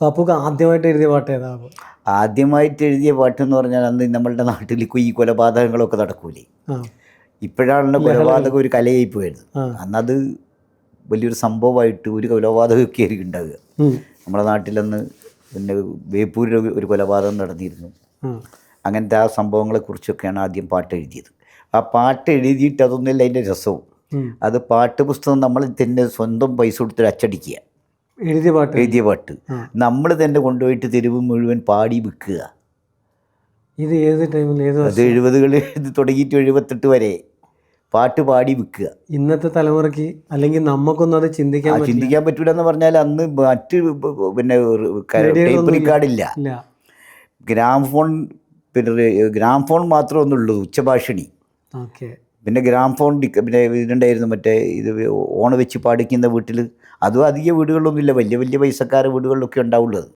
പപ്പുക്ക് ആദ്യമായിട്ട് എഴുതിയ പാട്ട് ഏതാ? ആദ്യമായിട്ട് എഴുതിയ പാട്ടെന്ന് പറഞ്ഞാൽ അന്ന് നമ്മളുടെ നാട്ടിൽ ഈ കൊലപാതകങ്ങളൊക്കെ നടക്കൂലേ. ആ. ഇപ്പോഴാണല്ലോ കൊലപാതകം ഒരു കലയായി പോയത്. അന്നത് വലിയൊരു സംഭവമായിട്ട് ഒരു കൊലപാതകമൊക്കെ ആയിരിക്കും ഉണ്ടാവുക. നമ്മുടെ നാട്ടിലന്ന് പിന്നെ ബേപ്പൂരിൽ ഒരു കൊലപാതകം നടന്നിരുന്നു. അങ്ങനത്തെ ആ സംഭവങ്ങളെക്കുറിച്ചൊക്കെയാണ് ആദ്യം പാട്ട് എഴുതിയത്. ആ പാട്ട് എഴുതിയിട്ട് അതൊന്നുമില്ല അതിൻ്റെ രസവും. അത് പാട്ട് പുസ്തകം നമ്മൾ തന്നെ സ്വന്തം പൈസ കൊടുത്തിട്ട് അച്ചടിക്കുക. എഴുതിയ പാട്ട് നമ്മൾ തന്നെ കൊണ്ടുപോയിട്ട് തെരുവ് മുഴുവൻ പാടി വിൽക്കുക. ഇത് ഏത് ടൈമിൽ? അത് 70കളിൽ തുടങ്ങിയിട്ട് 78 വരെ പാട്ട് പാടി വിൽക്കുക. ഇന്നത്തെ തലമുറയ്ക്ക് അല്ലെങ്കിൽ നമുക്കൊന്നും അത് ചിന്തിക്കാൻ പറ്റൂല എന്ന് പറഞ്ഞാൽ അന്ന് മറ്റ് പിന്നെ ടേപ്പ് റെക്കോർഡില്ല, ഗ്രാംഫോൺ, പിന്നെ ഗ്രാംഫോൺ മാത്രമേ ഒന്നുള്ളൂ, ഉച്ചഭാഷിണി. പിന്നെ ഗ്രാംഫോൺ പിന്നെ ഇതുണ്ടായിരുന്നു, മറ്റേ ഇത് ഓണ വെച്ച് പാടിക്കുന്ന വീട്ടിൽ. അതും അധിക വീടുകളിലൊന്നുമില്ല, വലിയ വലിയ പൈസക്കാരുടെ വീടുകളിലൊക്കെ ഉണ്ടാവുള്ളത്.